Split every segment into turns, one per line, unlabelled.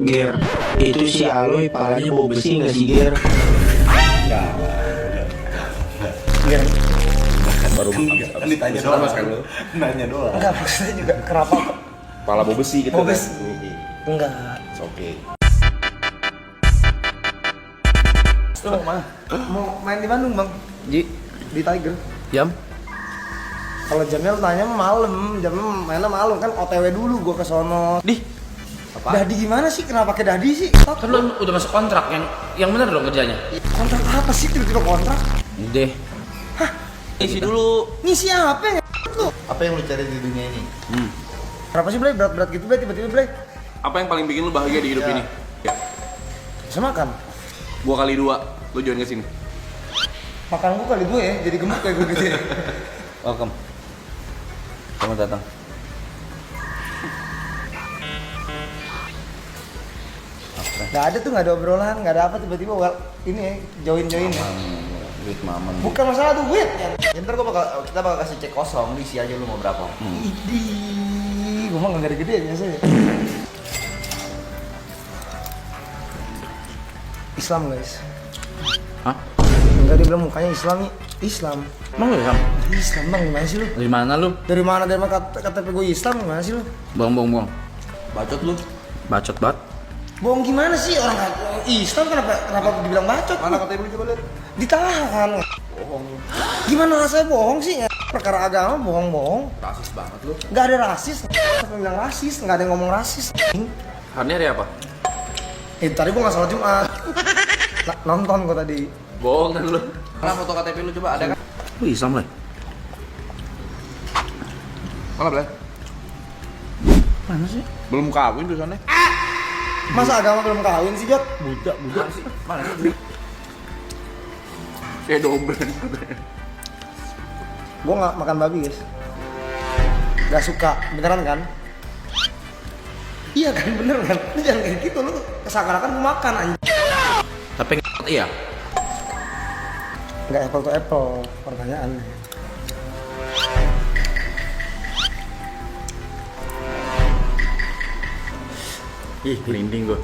Ger, itu si Aloy palanya bau besi nggak sih Ger?
Ger,
Baru
Kan ditanya doang mas kan lu. Nanya doang.
enggak maksudnya juga kenapa?
Pala bau besi gitu.
Bau besi. Enggak.
Oke.
Lu mau main di Bandung bang? Di Tiger.
Jam?
Kalau jamnya lu tanya malam, jamnya mainnya malam kan OTW dulu gua ke sono. Dadi gimana sih? Kenapa pakai Dadi sih?
Kan lu udah masuk kontrak yang bener dong kerjanya.
Kontrak apa sih tiba-tiba kontrak?
Deh.
Isi dulu.
Ngisi apa ya? Lu?
Apa yang lu cari di dunia ini?
Kenapa sih Blay? Berat-berat gitu Blay tiba-tiba Blay?
Apa yang paling bikin lu bahagia di hidup
Ya.
ini? Ya.
Bisa makan.
Gua kali 2, lu join ke sini.
Makan gua kali gue ya, jadi gemuk kayak gue gitu ya.
Welcome. Selamat datang.
Gak ada tuh, gak ada obrolan, gak ada apa tiba-tiba ini ya, join ya.
Duit maman.
Bukan masalah duit ya.
Ya, ntar kita bakal kasih cek kosong, isi aja lu mau berapa.
Idih, gue mah gak gede-gede biasanya. Islam guys.
Hah?
Enggak, dia bilang mukanya Islam nih. Islam.
Emang lu Sam?
Islam bang, gimana sih lu?
Dari mana lu?
Dari mana KTP gue Islam, gimana sih lu?
Bohong.
Bacot lu.
Bacot banget.
Bohong gimana sih, orang Islam kenapa dibilang bacot?
Mana KTP lu coba lihat?
Ditahan.
Bohong.
Gimana rasanya bohong sih? Perkara agama bohong-bohong.
Rasis banget lu.
Gak ada rasis. Siapa yang bilang rasis? Gak ada yang ngomong rasis.
Hari ini hari apa?
Tadi gua gak sholat Jumat. Nonton gua tadi.
Bohong kan lu.
Mana foto KTP lu coba ada kan?
Lu Islam lah.
Mana Blay?
Mana sih?
Belum kawin tuh sana.
Masa agama belum kawin sih, Jot?
Budak.
Mana sih?
Kayak dobel.
Gua gak makan babi, guys. Gak suka, beneran kan? Iya kan, bener kan? Lu jangan kayak gitu, lu kesakarakan gua makan anjing.
Tapi iya.
Gak apple to apple, pertanyaannya.
Ih, merinding gua.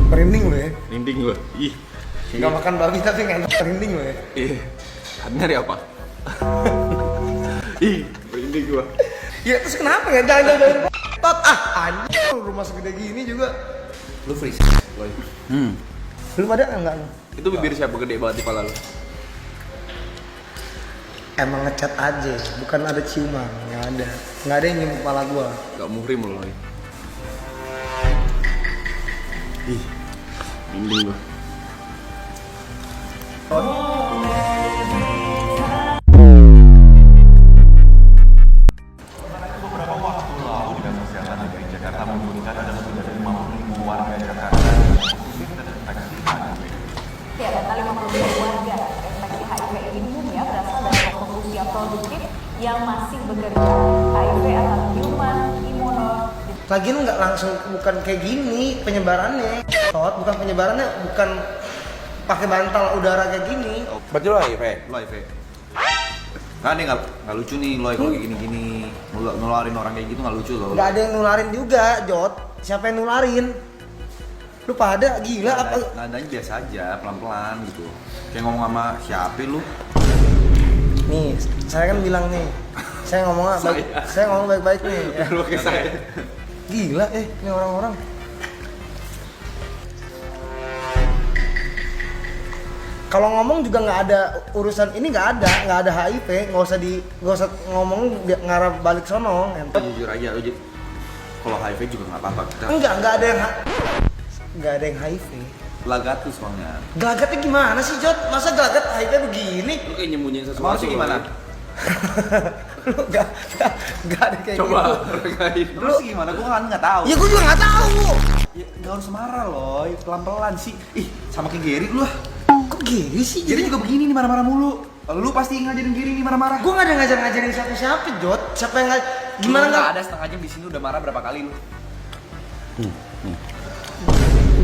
Merinding lu ya?
Merinding gua. Ih.
Gak makan babi tapi gak enak, merinding lu ya?
Iya. Hari ini hari apa? Ih, merinding gua.
Ya terus kenapa ya? Jangan tot anjing, rumah segede gini juga.
Lu freeze. Boy.
Belum ada enggak lu?
Itu bibir siapa gede banget di pala lu?
Emang ngecat aja, bukan ada ciuman, nggak ada yang nyium kepala gua.
Gak muhrim lu. Ih, merinding gua.
Ya, data 50 warga terinfeksi HIV ini umumnya berasal dari kelompok usia produktif yang masih bekerja. HIV atau human immuno.
Lagian nggak langsung, bukan kayak gini penyebarannya. Bukan penyebarannya, bukan pakai bantal udara kayak gini.
Berarti lu HIV?
Lu HIV. Nah, ini nggak lucu nih lo kalau kayak gini-gini nularin orang kayak gitu nggak lucu loh.
Nggak ada yang nularin juga, Jot. Siapa yang nularin? Lu pada gila apa?
Nadanya biasa aja, pelan-pelan gitu. Kayak ngomong sama siapa lu?
Nih, saya kan bilang nih, saya ngomong baik, saya ngomong baik-baik nih. Ya.
Lu kayak saya.
Gila ini orang-orang. Kalau ngomong juga nggak ada urusan ini, nggak ada HIV, nggak usah ngomong ngarah balik sono.
Jujur aja lu, kalau HIV juga nggak apa-apa.
Nggak ada yang HIV.
Gelagat tuh soalnya.
Gelagatnya gimana sih, Jot? Masa gelagat HIV begini?
Lu kayak nyembunyiin sesuatu.
Mau sih gimana?
Lu nggak ada kayak
Coba
gitu.
regain.
Lu sih gimana? Gua kan nggak tahu.
Ya gue juga nggak tahu.
Ya, nggak harus marah loh, pelan-pelan sih. Ih, sama kayak Gary lu lah.
Kok gini sih?
Gary juga begini nih marah-marah mulu. Lu pasti ngajarin Gary nih marah-marah.
Gue nggak ada ngajarin siapa-siapa, Jot. Siapa yang gimana
Lu
nggak?
ada setengah jam di sini udah marah berapa kali lu?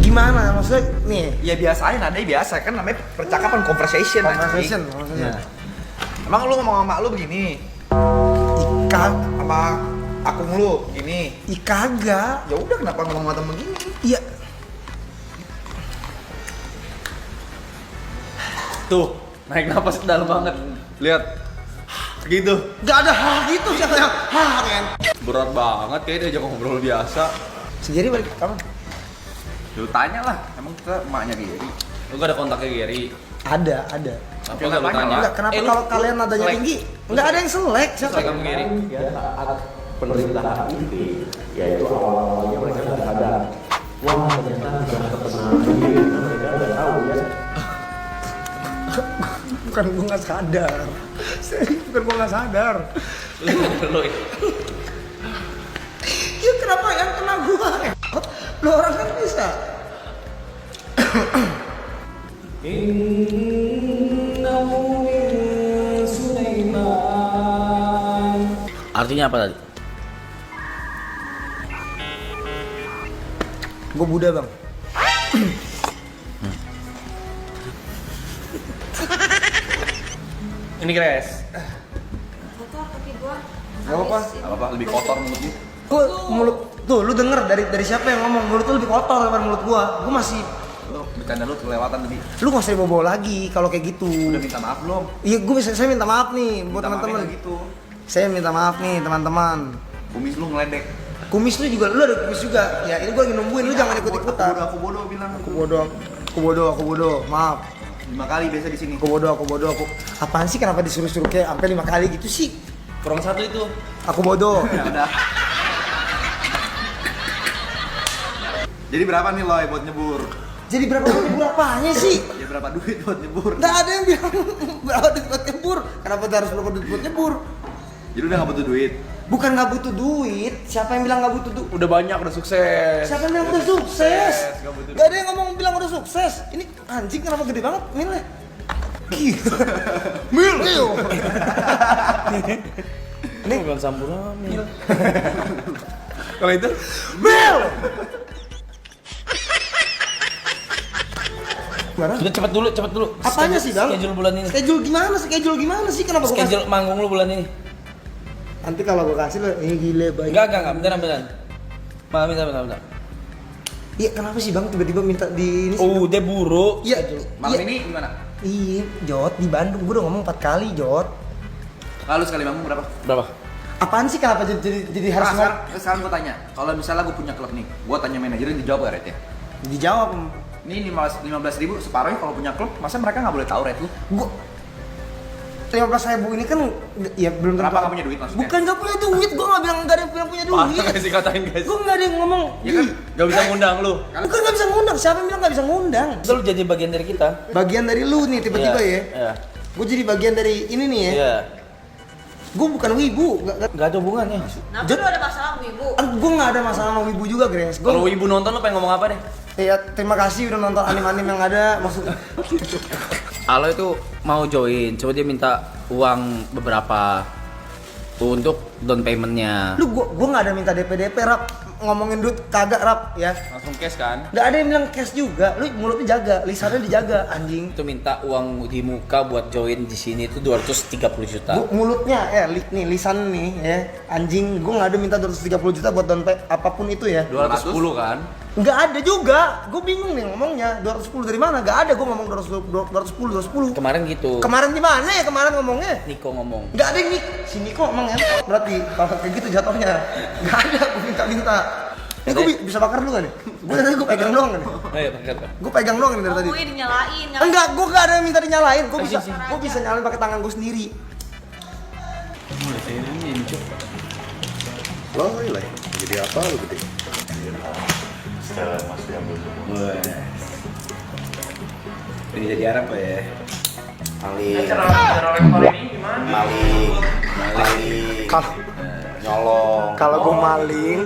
Gimana maksudnya nih?
Ya biasa aja, nadanya biasa kan namanya percakapan conversation.
Conversation.
Ya. Emang lu ngomong sama lu begini?
Ikan
Sama akung lu gini?
kagak.
Ya udah kenapa ngomong sama temen begini?
Iya.
Tuh, naik napas dalam banget. Lihat. Gitu.
Gak ada hal gitu siapa yang men.
Berat banget kayak diajak ngobrol biasa.
Si Gary balik kapan?
Lu tanya lah, emang kita emaknya Gary.
Lu gak ada kontaknya Gary?
Ada.
Apa
Ya,
enggak lu
tanya.
tanya?
Enggak, kenapa kalau kalian nadanya
selek.
tinggi? Enggak ada yang selek. Siapa?
Selek sama Gary?
Pemerintahan ini yaitu awal-awalnya mereka nggak sadar. Wah ternyata sudah terkenal ini, mereka udah tahu ya.
Bukan gue nggak sadar. Serius, bukan gue nggak sadar.
Lu
Ya kenapa yang kena gue? Lo orang kan bisa.
Artinya apa tadi?
Gue Buddha bang.
ini Gres.
Kotor kaki gua.
Gak apa-apa.
Apa lebih kotor mulutnya?
Gue mulut tuh lu denger dari siapa yang ngomong mulut lu lebih kotor daripada mulut gua. Gue masih
Lu bercanda lu kelewatan tadi.
lu nggak usah dibawa lagi kalau kayak gitu.
Udah minta maaf belum?
Iya saya minta maaf nih buat
Minta maafnya
teman-teman.
nggak gitu.
Saya minta maaf nih teman-teman.
Kumis lu ngeledek.
Kumis lu juga, lu ada kumis juga. Ya ini gua lagi nungguin, lu jangan ikut-ikutan.
Aku bodoh bilang.
Aku bodoh. Maaf.
5 kali biasa di sini.
Aku bodoh. Apaan sih kenapa disuruh-suruh kayak sampai 5 kali gitu sih?
Kurang satu itu.
Aku bodoh.
Ya udah. Jadi berapa nih Loy buat nyebur?
Jadi berapa apanya sih?
Ya berapa duit buat nyebur?
Nggak ada yang bilang berapa duit buat nyebur. Kenapa harus berapa duit buat nyebur?
Jadi udah gak butuh duit.
Bukan nggak butuh duit. Siapa yang bilang nggak butuh duit?
Udah banyak, udah sukses.
Siapa yang bilang udah sukses?
Nggak butuh
Gak ada yang ngomong bilang udah sukses. Ini anjing kenapa gede banget milnya? Mil.
Ini bukan sampurna. Kalau itu
Mil. Gimana?
Sudah cepet dulu.
Apanya sih bang?
Schedule bulan ini.
Schedule gimana sih? Kenapa gua kasih?
Schedule manggung lu bulan ini.
Nanti kalau gua kasih lo, ini gile baik.
Enggak, beneran. Bentar.
Iya kenapa sih bang tiba-tiba minta di ini?
Oh, udah buruk.
Iya.
Malam
iya.
ini gimana?
Iya, Jot di Bandung. Gua udah ngomong 4 kali, Jot.
Lalu sekali manggung berapa?
Berapa?
Apaan sih kenapa jadi harus
Sekarang gue tanya, kalau misalnya gue punya klub nih, gue tanya manajernya dijawab gak rate-nya?
dijawab?
Ini 15 ribu separuhnya kalau punya klub, masa mereka nggak boleh tahu rate lu?
Gua 15.000 ini kan ya belum
Kenapa nggak punya duit maksudnya?
Bukan nggak punya duit, gua nggak bilang nggak ada yang punya duit.
Patah sih katain guys.
Gua nggak ada yang ngomong.
Ya kan?
Gak bisa ngundang lu.
Bukan nggak bisa ngundang. Siapa yang bilang nggak bisa ngundang?
Itu lu jadi bagian dari kita.
Bagian dari lu nih tiba-tiba
Iya,
ya.
Iya.
Gue jadi bagian dari ini nih ya.
Iya.
Gue bukan wibu.
Enggak ada hubungannya.
Kenapa lu ada masalah sama ibu?
Gue nggak ada masalah sama wibu juga, Grace.
Kalau ibu nonton lu pengen ngomong apa deh?
Ya terima kasih udah nonton anime-anime yang ada. Maksudnya
Alo itu mau join, coba dia minta uang beberapa untuk down paymentnya.
lu gua nggak ada minta DP Rap, ngomongin duit kagak Rap ya.
Langsung cash kan?
Nggak ada yang bilang cash juga. Lu mulutnya jaga, lisannya dijaga anjing.
Itu minta uang di muka buat join di sini itu 230 juta.
Mulutnya ya nih lisan nih ya anjing. Gua nggak ada minta 230 juta buat down pay apapun itu ya.
210 kan?
Nggak ada juga. Gue bingung nih ngomongnya 210 dari mana? Nggak ada. Gue ngomong 210.
Kemarin gitu.
Kemarin di mana ya kemarin ngomongnya?
Niko ngomong.
Nggak ada nih. Si Niko emang ya. Berarti kalau kayak gitu jatuhnya. Nggak ada. Gue minta. Ini gue bisa bakar dulu nggak nih? Gue tadi gue pegang doang nih.
Ayo, pakai.
Gue pegang doang nih dari tadi.
Ngomongnya dinyalain.
Enggak, gue nggak ada yang minta dinyalain. Gue bisa nyalain pakai tangan gue sendiri.
Loh, jadi apa lu gede?
Ini jadi Arab ya?
Maling, nyolong,
Kalau gue maling,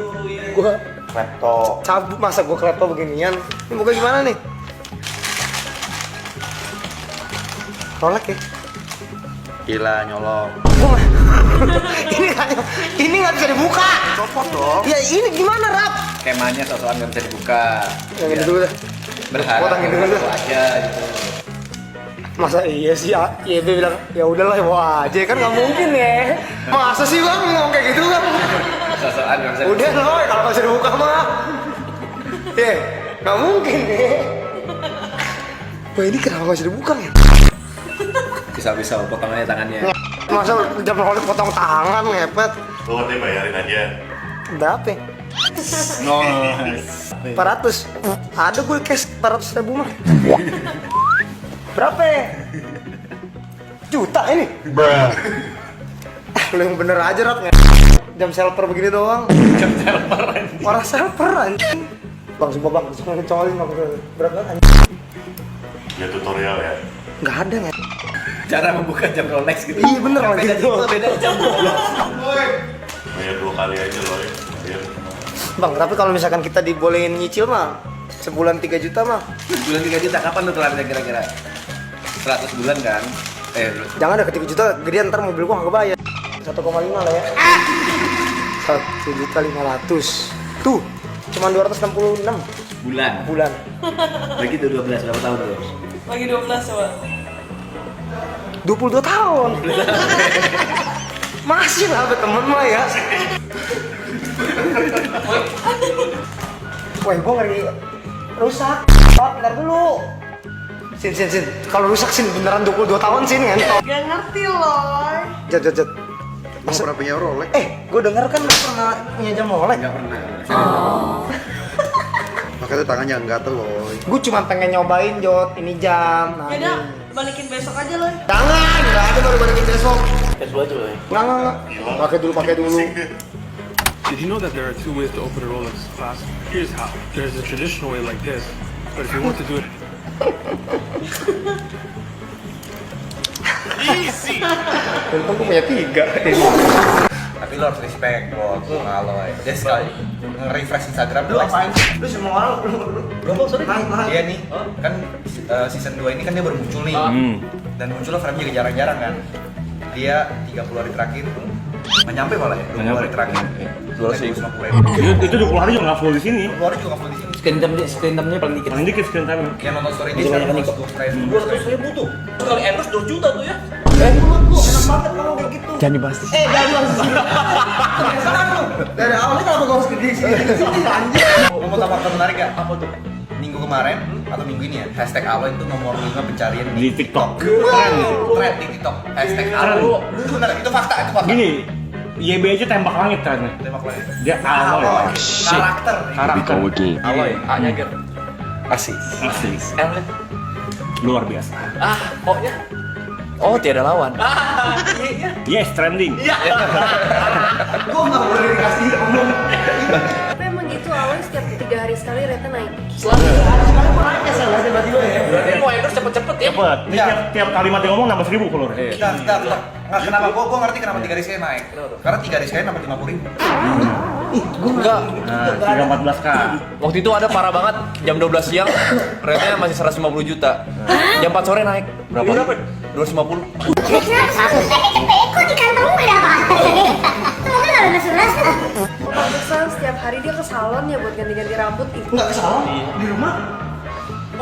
gue
klepto.
cabut. Masa gue klepto beginian? Ini muka gimana nih? Rolek ya?
Gila, nyolong.
ini nggak bisa dibuka.
Copot dong.
Ya ini gimana Rap?
Skemanya soal nggak bisa dibuka.
Yang ini dulu dah.
Berharap
Potongin dulu dah.
aja gitu.
Masa iya sih YB bilang ya udahlah bawa aja kan nggak mungkin ya. Masa sih bang ngomong kayak gitu kan?
Soal nggak bisa
Udah loh kalau nggak bisa dibuka mah. Nggak mungkin deh. Wah ini kenapa masih dibuka ya?
Bisa potong aja tangannya.
Masa jam rolik potong tangan ngepet?
Lu nanti bayarin aja.
Berapa?
No.
400. Ada gue cash 400.000 mah. Berapa? Juta ini? Lu yang bener aja Rat. Jam selper begini doang.
Jam selper anjing.
Orang selper anjing. Bang, sumpah bang, suka ngecolin bang. Berapa anjing?
Ya tutorial ya.
Nggak ada nggak?
Cara membuka jam Rolex gitu.
Iya bener lagi itu.
Beda jam Rolex.
Bayar 2 kali aja loh ya. Bayar.
Bang, tapi kalau misalkan kita dibolehin nyicil mah sebulan 3 juta mah.
Bulan 3 juta kapan lu kelarnya kira-kira? 100 bulan kan?
Jangan ada ke 3 juta, gedean ntar mobil gua nggak kebayar. 1,5 lah ya. 1.500.000. Tuh, cuma 266
bulan. Lagi tuh 12 berapa tahun tuh?
Lagi 12 coba.
22 tahun. Masih lah temen mah ya. Wah, gua ngeri rusak. Bentar dulu. Sin. Kalau rusak Sin beneran 22 tahun Sin kan?
Gak ngerti loh.
Jat.
Masa pernah punya Rolex?
Gue denger kan lu pernah punya jam Rolex.
Enggak pernah.
Makanya tangannya gatel loh.
Gue cuma pengen nyobain Jot, ini jam. Nah,
Ya udah, balikin besok aja loh.
jangan, nggak ada baru balikin besok.
Tes aja loh.
Nggak. Pakai dulu.
Did you know that there are two ways to open a Rolex clasp? Here's how. There's a traditional way like this, but if you want to do it
Untung gue punya 3.
Tapi lo harus respect bos sama Aloy. Dia sekali nge-refresh Instagram
Lu apaan sih? Lu semua orang lu sorry.
Dia nih kan season 2 ini kan dia baru muncul nih. Dan munculnya frame juga jarang-jarang kan. Dia 30 hari terakhir nggak nyampe malah ya, 20 hari terakhir. 250.000.
itu 20 hari juga nggak full di sini.
20 hari juga nggak full di sini.
Screen time-nya paling dikit.
Paling dikit screen time.
Yang nonton story
Masih
dia
banyak nih kok.
200.000 tuh.
Sekali endorse 2 juta tuh ya.
Enak banget kalau kayak gitu.
Jangan dibahas.
Jangan langsung sini. Dari awalnya kenapa gue harus gede sini? Anjir.
Mau tambah menarik ya? Apa tuh? Minggu kemarin atau minggu ini ya, hashtag Aloy itu nomor 5 pencarian
Di TikTok.
Trend di TikTok. Hashtag Aloy. Bener, itu fakta.
Gini, YB aja tembak langit trennya.
Tembak lagi.
Dia Aloy.
Karakter.
Aloy, A-nya Ger.
Asik.
L-nya.
Luar biasa.
O-nya. Oh, tiada lawan.
Yes, trending.
Gue nggak boleh dikasih ngomong.
Tapi emang gitu Aloy setiap 3 hari sekali rate naik.
Sekarang gue nanya salah tiba-tiba ya.
Berarti mau endorse cepet-cepet ya.
Cepet. Ini tiap kalimat yang ngomong nambah 1.000 follower.
Bentar. Nggak, kenapa? Gue ngerti kenapa 3 hari sekali naik. Karena 3 hari sekali nambah 50.000.
Enggak.
Nah, 314k.
Waktu itu ada parah banget jam 12 siang rate-nya masih 150 juta. Jam 4 sore naik. Berapa? 250.
Kok di kantong ada apa? Semoga gak ada sebelas. Pantesan setiap hari dia ke salon ya buat ganti-ganti rambut itu.
Nggak salah di rumah.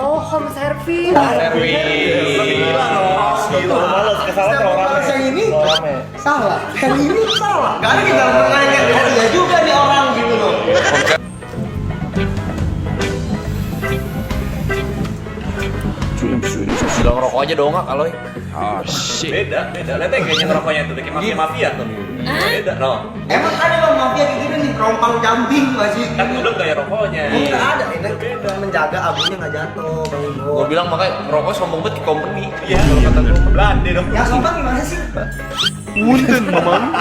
Oh, home service.
Males kesalahan orang yang ini salah. Yang ini salah. Gak ada kita ngomongin oh iya juga nih orang gitu loh.
Sudah ngerokok aja dong, Aloy. Beda. Lihat aja kayaknya ngerokoknya itu kayak mafia tuh. Beda, no.
Emang ada bang mafia kayak gini nih, rompang jambing masih.
Kan udah kayak rokoknya.
Nggak ada, ini menjaga abunya nggak jatuh, bang Ibo.
Gue bilang makanya ngerokok sombong banget ke company. Iya, kata gue. Belande dong.
Yang sombong gimana sih?
Punten, Mamang.